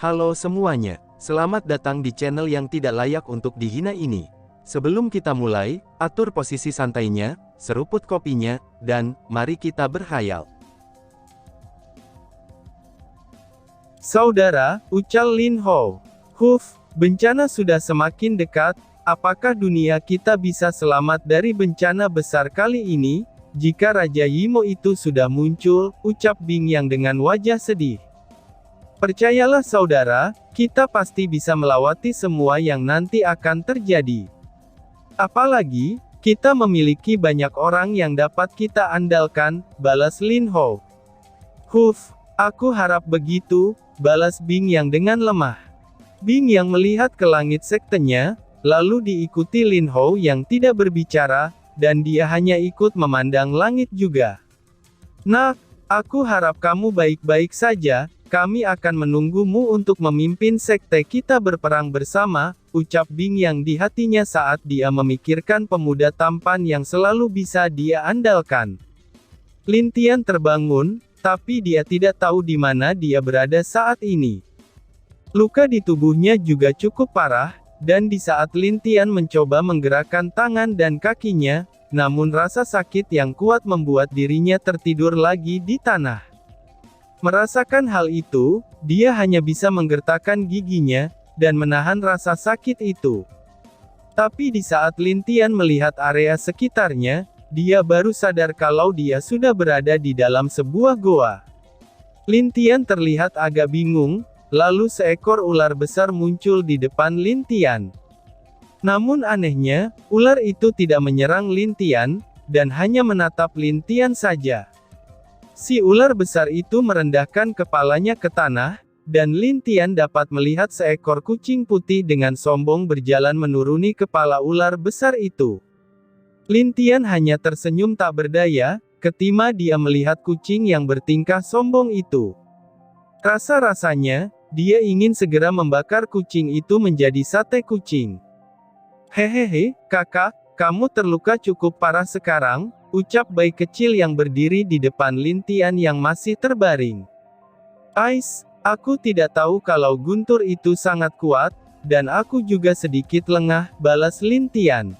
Halo semuanya, selamat datang di channel yang tidak layak untuk dihina ini. Sebelum kita mulai, atur posisi santainya, seruput kopinya, dan mari kita berkhayal. Saudara, ucal Lin Hou. Bencana sudah semakin dekat, apakah dunia kita bisa selamat dari bencana besar kali ini? Jika Raja Yimo itu sudah muncul, ucap Bing Yang dengan wajah sedih. Percayalah saudara, kita pasti bisa melewati semua yang nanti akan terjadi. Apalagi, kita memiliki banyak orang yang dapat kita andalkan, balas Lin Hou. Aku harap begitu, balas Bing Yang dengan lemah. Bing Yang melihat ke langit sektenya, lalu diikuti Lin Hou yang tidak berbicara, dan dia hanya ikut memandang langit juga. Nak, aku harap kamu baik-baik saja, kami akan menunggumu untuk memimpin sekte kita berperang bersama, ucap Bing Yang di hatinya saat dia memikirkan pemuda tampan yang selalu bisa dia andalkan. Lin Tian terbangun, tapi dia tidak tahu di mana dia berada saat ini. Luka di tubuhnya juga cukup parah, dan di saat Lin Tian mencoba menggerakkan tangan dan kakinya, namun rasa sakit yang kuat membuat dirinya tertidur lagi di tanah. Merasakan hal itu, dia hanya bisa menggertakkan giginya, dan menahan rasa sakit itu. Tapi di saat Lin Tian melihat area sekitarnya, dia baru sadar kalau dia sudah berada di dalam sebuah goa. Lin Tian terlihat agak bingung, lalu seekor ular besar muncul di depan Lin Tian. Namun anehnya, ular itu tidak menyerang Lin Tian, dan hanya menatap Lin Tian saja. Si ular besar itu merendahkan kepalanya ke tanah, dan Lin Tian dapat melihat seekor kucing putih dengan sombong berjalan menuruni kepala ular besar itu. Lin Tian hanya tersenyum tak berdaya, ketika dia melihat kucing yang bertingkah sombong itu. Rasa-rasanya, dia ingin segera membakar kucing itu menjadi sate kucing. Hehehe, kakak, kamu terluka cukup parah sekarang, ucap bayi kecil yang berdiri di depan Lin Tian yang masih terbaring. Aku tidak tahu kalau guntur itu sangat kuat, dan aku juga sedikit lengah, balas Lin Tian.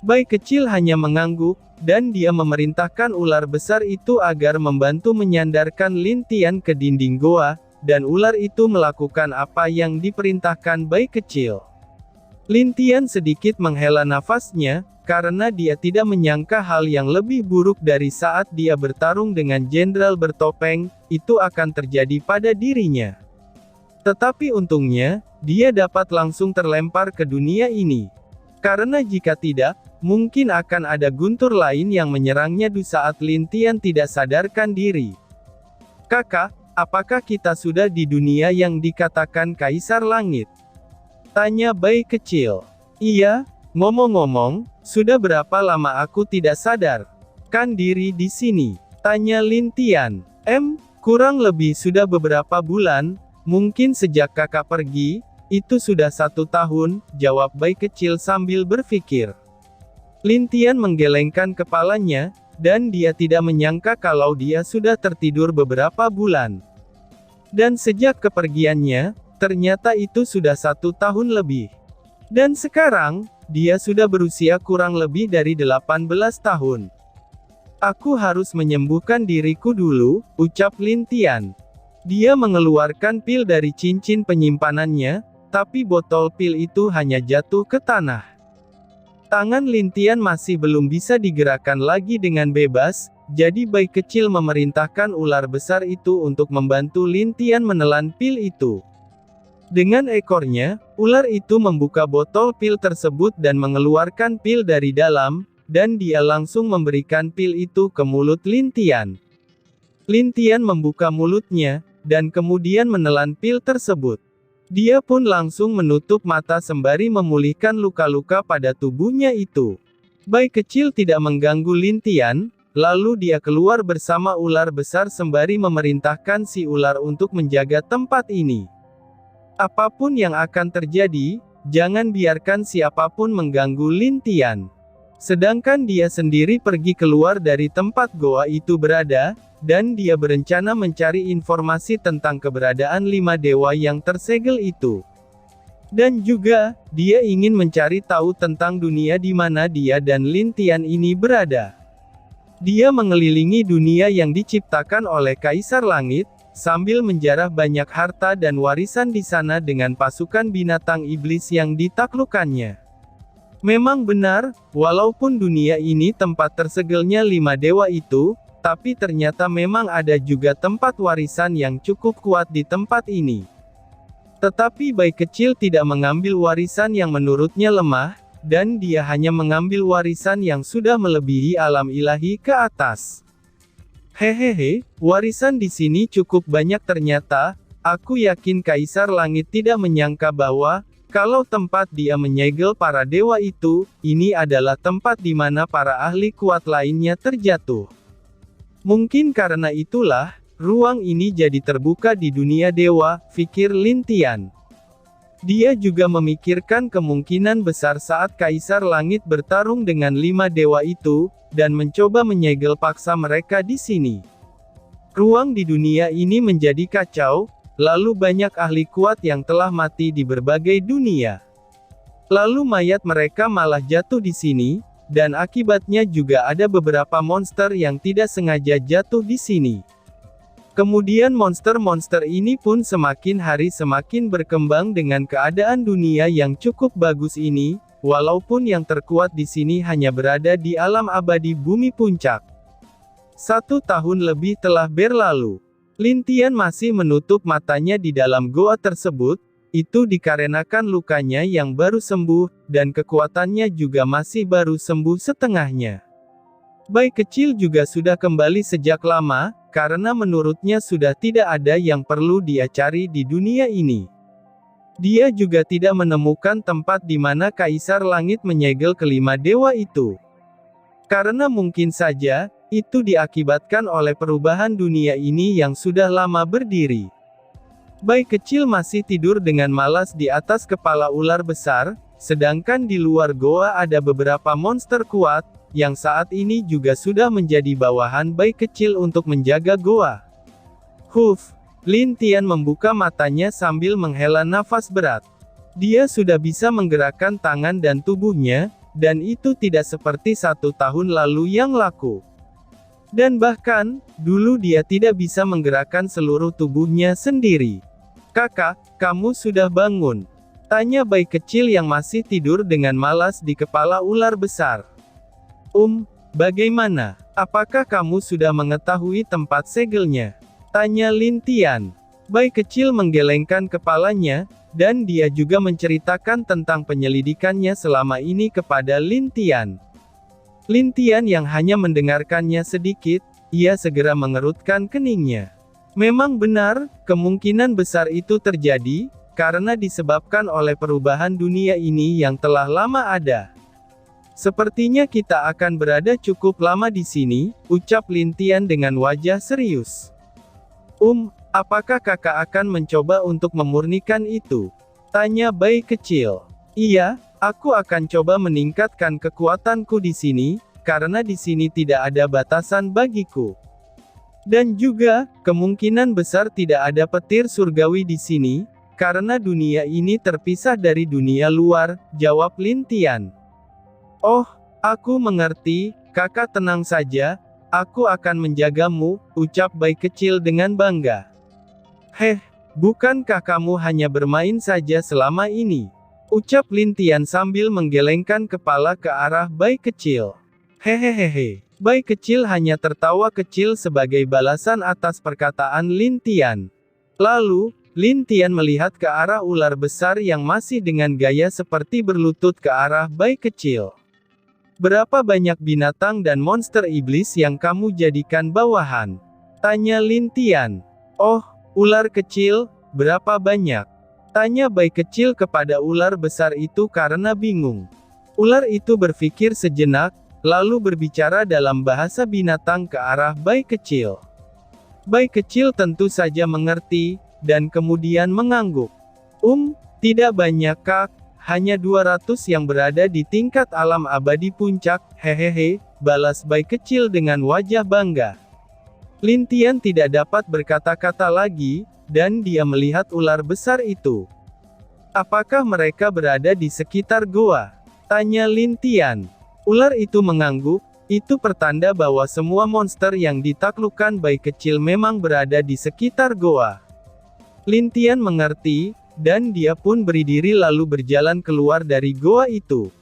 Bayi kecil hanya mengangguk, dan dia memerintahkan ular besar itu agar membantu menyandarkan Lin Tian ke dinding goa, dan ular itu melakukan apa yang diperintahkan bayi kecil. Lin Tian sedikit menghela nafasnya, karena dia tidak menyangka hal yang lebih buruk dari saat dia bertarung dengan jenderal bertopeng, itu akan terjadi pada dirinya. Tetapi untungnya, dia dapat langsung terlempar ke dunia ini. Karena jika tidak, mungkin akan ada guntur lain yang menyerangnya di saat Lin Tian tidak sadarkan diri. Kakak, apakah kita sudah di dunia yang dikatakan Kaisar Langit? Tanya bayi kecil. Iya, ngomong-ngomong, sudah berapa lama aku tidak sadar? Kan diri di sini? Tanya Lin Tian. Kurang lebih sudah beberapa bulan, mungkin sejak kakak pergi, itu sudah 1 tahun, jawab bayi kecil sambil berpikir. Lin Tian menggelengkan kepalanya, dan dia tidak menyangka kalau dia sudah tertidur beberapa bulan. Dan sejak kepergiannya, ternyata itu sudah 1 tahun lebih. Dan sekarang, dia sudah berusia kurang lebih dari 18 tahun. Aku harus menyembuhkan diriku dulu, ucap Lin Tian. Dia mengeluarkan pil dari cincin penyimpanannya, tapi botol pil itu hanya jatuh ke tanah. Tangan Lin Tian masih belum bisa digerakkan lagi dengan bebas, jadi bayi kecil memerintahkan ular besar itu untuk membantu Lin Tian menelan pil itu. Dengan ekornya, ular itu membuka botol pil tersebut dan mengeluarkan pil dari dalam, dan dia langsung memberikan pil itu ke mulut Lin Tian. Lin Tian membuka mulutnya, dan kemudian menelan pil tersebut. Dia pun langsung menutup mata sembari memulihkan luka-luka pada tubuhnya itu. Bayi kecil tidak mengganggu Lin Tian, lalu dia keluar bersama ular besar sembari memerintahkan si ular untuk menjaga tempat ini. Apapun yang akan terjadi, jangan biarkan siapapun mengganggu Lin Tian. Sedangkan dia sendiri pergi keluar dari tempat goa itu berada, dan dia berencana mencari informasi tentang keberadaan 5 dewa yang tersegel itu. Dan juga, dia ingin mencari tahu tentang dunia di mana dia dan Lin Tian ini berada. Dia mengelilingi dunia yang diciptakan oleh Kaisar Langit, sambil menjarah banyak harta dan warisan di sana dengan pasukan binatang iblis yang ditaklukkannya. Memang benar, walaupun dunia ini tempat tersegelnya 5 dewa itu, tapi ternyata memang ada juga tempat warisan yang cukup kuat di tempat ini. Tetapi bayi kecil tidak mengambil warisan yang menurutnya lemah, dan dia hanya mengambil warisan yang sudah melebihi alam ilahi ke atas. Hehehe, warisan di sini cukup banyak ternyata. Aku yakin Kaisar Langit tidak menyangka bahwa, kalau tempat dia menyegel para dewa itu, ini adalah tempat di mana para ahli kuat lainnya terjatuh. Mungkin karena itulah, ruang ini jadi terbuka di dunia dewa, pikir Lin Tian. Dia juga memikirkan kemungkinan besar saat Kaisar Langit bertarung dengan 5 dewa itu, dan mencoba menyegel paksa mereka di sini. Ruang di dunia ini menjadi kacau, lalu banyak ahli kuat yang telah mati di berbagai dunia. Lalu mayat mereka malah jatuh di sini, dan akibatnya juga ada beberapa monster yang tidak sengaja jatuh di sini. Kemudian monster-monster ini pun semakin hari semakin berkembang dengan keadaan dunia yang cukup bagus ini, walaupun yang terkuat di sini hanya berada di alam abadi bumi puncak. 1 tahun lebih telah berlalu. Lin Tian masih menutup matanya di dalam goa tersebut, itu dikarenakan lukanya yang baru sembuh, dan kekuatannya juga masih baru sembuh setengahnya. Bayi kecil juga sudah kembali sejak lama, karena menurutnya sudah tidak ada yang perlu dia cari di dunia ini. Dia juga tidak menemukan tempat di mana Kaisar Langit menyegel kelima dewa itu. Karena mungkin saja, itu diakibatkan oleh perubahan dunia ini yang sudah lama berdiri. Bayi kecil masih tidur dengan malas di atas kepala ular besar, sedangkan di luar goa ada beberapa monster kuat, yang saat ini juga sudah menjadi bawahan bayi kecil untuk menjaga goa. Lin Tian membuka matanya sambil menghela nafas berat. Dia sudah bisa menggerakkan tangan dan tubuhnya, dan itu tidak seperti 1 tahun lalu yang laku. Dan bahkan, dulu dia tidak bisa menggerakkan seluruh tubuhnya sendiri. "Kakak, kamu sudah bangun?" tanya bayi kecil yang masih tidur dengan malas di kepala ular besar. Bagaimana? Apakah kamu sudah mengetahui tempat segelnya?" tanya Lin Tian. Bayi kecil menggelengkan kepalanya, dan dia juga menceritakan tentang penyelidikannya selama ini kepada Lin Tian. Lin Tian yang hanya mendengarkannya sedikit, ia segera mengerutkan keningnya. Memang benar, kemungkinan besar itu terjadi, karena disebabkan oleh perubahan dunia ini yang telah lama ada. "Sepertinya kita akan berada cukup lama di sini," ucap Lin Tian dengan wajah serius. Apakah kakak akan mencoba untuk memurnikan itu?" tanya bayi kecil. "Iya, aku akan coba meningkatkan kekuatanku di sini, karena di sini tidak ada batasan bagiku. Dan juga, kemungkinan besar tidak ada petir surgawi di sini, karena dunia ini terpisah dari dunia luar," jawab Lin Tian. "Oh, aku mengerti, kakak tenang saja, aku akan menjagamu," ucap bayi kecil dengan bangga. Bukankah kamu hanya bermain saja selama ini?" ucap Lin Tian sambil menggelengkan kepala ke arah bayi kecil. Hehehe. Bayi kecil hanya tertawa kecil sebagai balasan atas perkataan Lin Tian. Lalu, Lin Tian melihat ke arah ular besar yang masih dengan gaya seperti berlutut ke arah bayi kecil. "Berapa banyak binatang dan monster iblis yang kamu jadikan bawahan?" tanya Lin Tian. "Oh, ular kecil, berapa banyak?" tanya bayi kecil kepada ular besar itu karena bingung. Ular itu berpikir sejenak, lalu berbicara dalam bahasa binatang ke arah bayi kecil. Bayi kecil tentu saja mengerti, dan kemudian mengangguk. Tidak banyak kak, hanya 200 yang berada di tingkat alam abadi puncak, hehehe, balas Bai kecil dengan wajah bangga. Lin Tian tidak dapat berkata-kata lagi, dan dia melihat ular besar itu. Apakah mereka berada di sekitar goa? Tanya Lin Tian. Ular itu mengangguk, itu pertanda bahwa semua monster yang ditaklukkan Bai kecil memang berada di sekitar goa. Lin Tian mengerti, dan dia pun berdiri lalu berjalan keluar dari goa itu.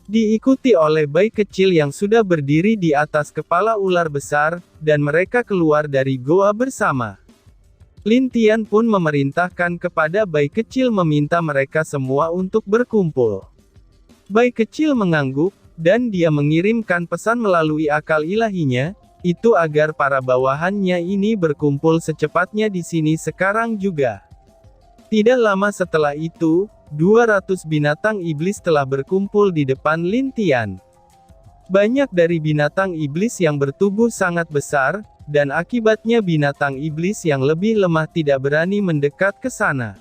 Diikuti oleh Bai kecil yang sudah berdiri di atas kepala ular besar, dan mereka keluar dari goa bersama. Lin Tian pun memerintahkan kepada Bai kecil meminta mereka semua untuk berkumpul. Bai kecil mengangguk, dan dia mengirimkan pesan melalui akal ilahinya, itu agar para bawahannya ini berkumpul secepatnya di sini sekarang juga. Tidak lama setelah itu, 200 binatang iblis telah berkumpul di depan Lin Tian. Banyak dari binatang iblis yang bertubuh sangat besar, dan akibatnya binatang iblis yang lebih lemah tidak berani mendekat ke sana.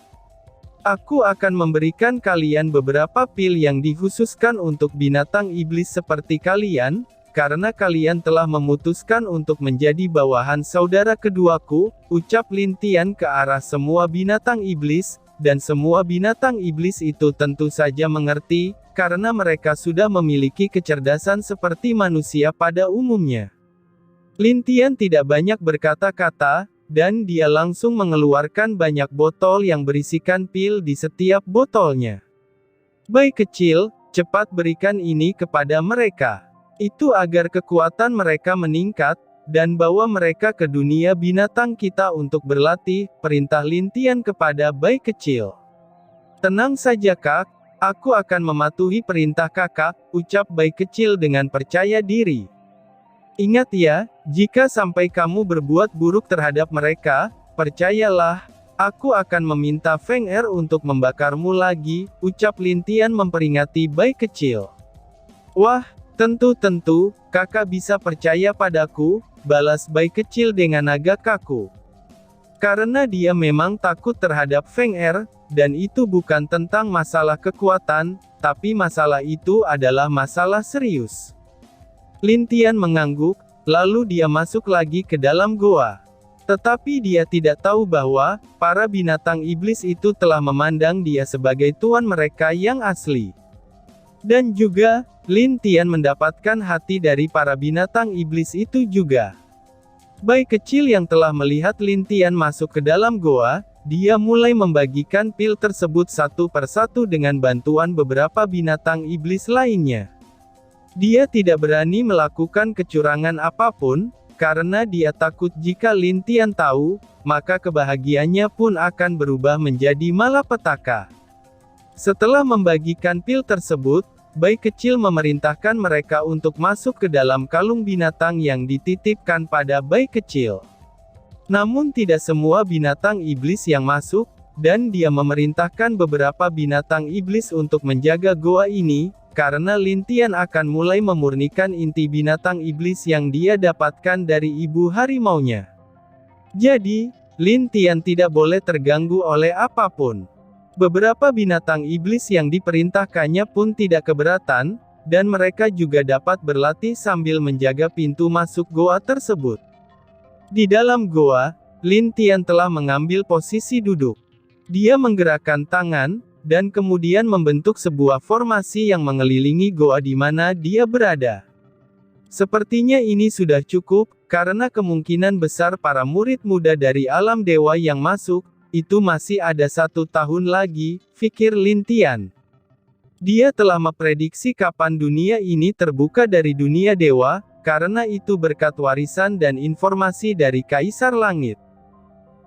Aku akan memberikan kalian beberapa pil yang dikhususkan untuk binatang iblis seperti kalian, karena kalian telah memutuskan untuk menjadi bawahan saudara keduaku, ucap Lin Tian ke arah semua binatang iblis, dan semua binatang iblis itu tentu saja mengerti, karena mereka sudah memiliki kecerdasan seperti manusia pada umumnya. Lin Tian tidak banyak berkata-kata, dan dia langsung mengeluarkan banyak botol yang berisikan pil di setiap botolnya. Bai kecil, cepat berikan ini kepada mereka. Itu agar kekuatan mereka meningkat, dan bawa mereka ke dunia binatang kita untuk berlatih, perintah Lin Tian kepada Bai kecil. Tenang saja Kak, aku akan mematuhi perintah kakak, ucap Bai kecil dengan percaya diri. Ingat ya, jika sampai kamu berbuat buruk terhadap mereka, percayalah, aku akan meminta Feng Er untuk membakarmu lagi, ucap Lin Tian memperingati Bai kecil. Wah, tentu, kakak bisa percaya padaku, balas Bai kecil dengan agak kaku. Karena dia memang takut terhadap Feng Er, dan itu bukan tentang masalah kekuatan, tapi masalah itu adalah masalah serius. Lin Tian mengangguk, lalu dia masuk lagi ke dalam goa. Tetapi dia tidak tahu bahwa, para binatang iblis itu telah memandang dia sebagai tuan mereka yang asli. Dan juga, Lin Tian mendapatkan hati dari para binatang iblis itu juga. Bai kecil yang telah melihat Lin Tian masuk ke dalam goa, dia mulai membagikan pil tersebut satu persatu dengan bantuan beberapa binatang iblis lainnya. Dia tidak berani melakukan kecurangan apapun, karena dia takut jika Lin Tian tahu, maka kebahagiaannya pun akan berubah menjadi malapetaka. Setelah membagikan pil tersebut, Bai kecil memerintahkan mereka untuk masuk ke dalam kalung binatang yang dititipkan pada Bai kecil. Namun tidak semua binatang iblis yang masuk, dan dia memerintahkan beberapa binatang iblis untuk menjaga goa ini, karena Lin Tian akan mulai memurnikan inti binatang iblis yang dia dapatkan dari ibu harimaunya. Jadi, Lin Tian tidak boleh terganggu oleh apapun. Beberapa binatang iblis yang diperintahkannya pun tidak keberatan, dan mereka juga dapat berlatih sambil menjaga pintu masuk goa tersebut. Di dalam goa, Lin Tian telah mengambil posisi duduk. Dia menggerakkan tangan, dan kemudian membentuk sebuah formasi yang mengelilingi goa di mana dia berada. Sepertinya ini sudah cukup, karena kemungkinan besar para murid muda dari alam dewa yang masuk, itu masih ada 1 tahun lagi, pikir Lin Tian. Dia telah memprediksi kapan dunia ini terbuka dari dunia dewa, karena itu berkat warisan dan informasi dari Kaisar Langit.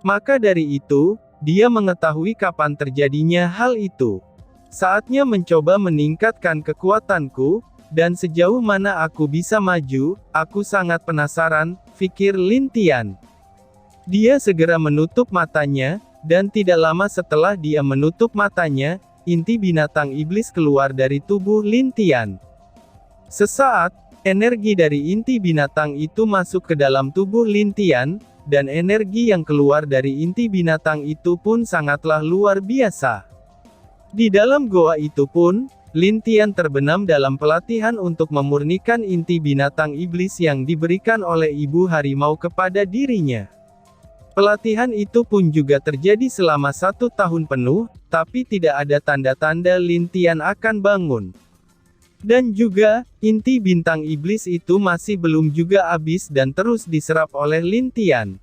Maka dari itu, dia mengetahui kapan terjadinya hal itu. Saatnya mencoba meningkatkan kekuatanku, dan sejauh mana aku bisa maju, aku sangat penasaran, pikir Lin Tian. Dia segera menutup matanya, dan tidak lama setelah dia menutup matanya, inti binatang iblis keluar dari tubuh Lin Tian. Sesaat, energi dari inti binatang itu masuk ke dalam tubuh Lin Tian, dan energi yang keluar dari inti binatang itu pun sangatlah luar biasa. Di dalam goa itu pun, Lin Tian terbenam dalam pelatihan untuk memurnikan inti binatang iblis yang diberikan oleh ibu harimau kepada dirinya. Pelatihan itu pun juga terjadi selama 1 tahun penuh, tapi tidak ada tanda-tanda Lin Tian akan bangun. Dan juga, inti bintang iblis itu masih belum juga habis dan terus diserap oleh Lin Tian.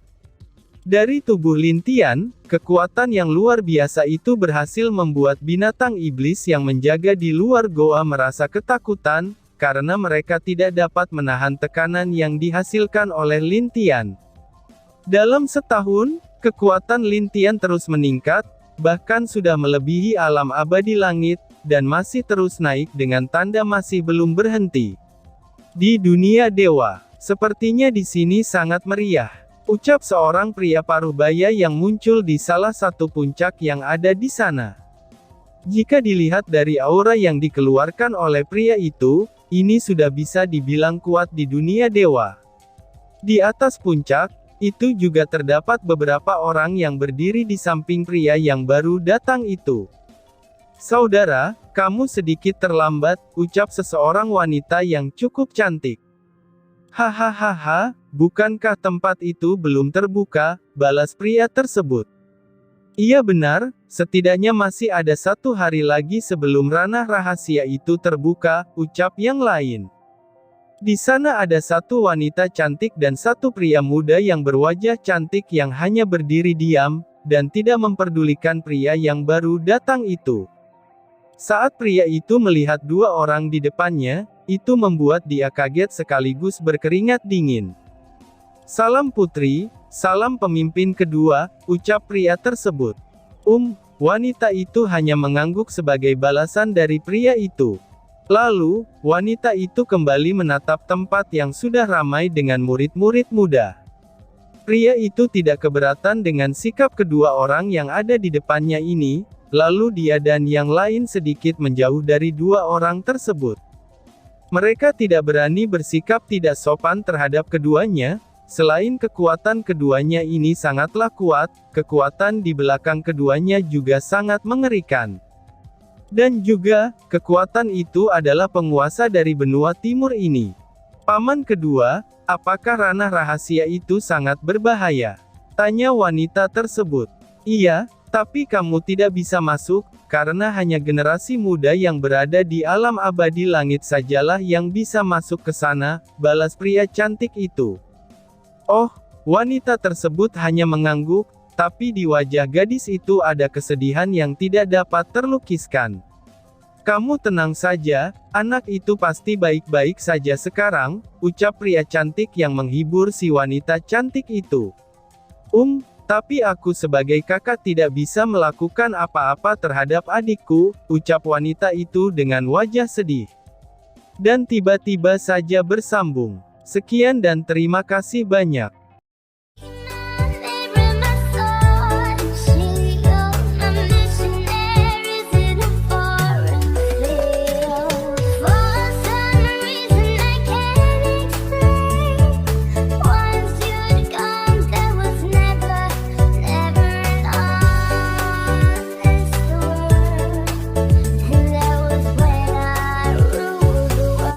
Dari tubuh Lin Tian, kekuatan yang luar biasa itu berhasil membuat binatang iblis yang menjaga di luar goa merasa ketakutan, karena mereka tidak dapat menahan tekanan yang dihasilkan oleh Lin Tian. Dalam setahun, kekuatan Lin Tian terus meningkat, bahkan sudah melebihi alam abadi langit, dan masih terus naik dengan tanda masih belum berhenti. Di dunia dewa, sepertinya di sini sangat meriah. Ucap seorang pria paruh baya yang muncul di salah satu puncak yang ada di sana. Jika dilihat dari aura yang dikeluarkan oleh pria itu, ini sudah bisa dibilang kuat di dunia dewa. Di atas puncak, itu juga terdapat beberapa orang yang berdiri di samping pria yang baru datang itu. "Saudara, kamu sedikit terlambat," ucap seseorang wanita yang cukup cantik. "Hahaha, bukankah tempat itu belum terbuka?" balas pria tersebut. "Iya benar, setidaknya masih ada 1 hari lagi sebelum ranah rahasia itu terbuka," ucap yang lain. Di sana ada 1 wanita cantik dan 1 pria muda yang berwajah cantik yang hanya berdiri diam, dan tidak memperdulikan pria yang baru datang itu. Saat pria itu melihat 2 orang di depannya, itu membuat dia kaget sekaligus berkeringat dingin. "Salam putri, salam pemimpin kedua," ucap pria tersebut. Wanita itu hanya mengangguk sebagai balasan dari pria itu. Lalu, wanita itu kembali menatap tempat yang sudah ramai dengan murid-murid muda. Pria itu tidak keberatan dengan sikap kedua orang yang ada di depannya ini, lalu dia dan yang lain sedikit menjauh dari 2 orang tersebut. Mereka tidak berani bersikap tidak sopan terhadap keduanya, selain kekuatan keduanya ini sangatlah kuat, kekuatan di belakang keduanya juga sangat mengerikan. Dan juga, kekuatan itu adalah penguasa dari benua timur ini. "Paman kedua, apakah ranah rahasia itu sangat berbahaya?" tanya wanita tersebut. "Iya, tapi kamu tidak bisa masuk, karena hanya generasi muda yang berada di alam abadi langit sajalah yang bisa masuk ke sana," balas pria cantik itu. Wanita tersebut hanya mengangguk, tapi di wajah gadis itu ada kesedihan yang tidak dapat terlukiskan. "Kamu tenang saja, anak itu pasti baik-baik saja sekarang," ucap pria cantik yang menghibur si wanita cantik itu. Tapi aku sebagai kakak tidak bisa melakukan apa-apa terhadap adikku," ucap wanita itu dengan wajah sedih. Dan tiba-tiba saja bersambung. Sekian dan terima kasih banyak.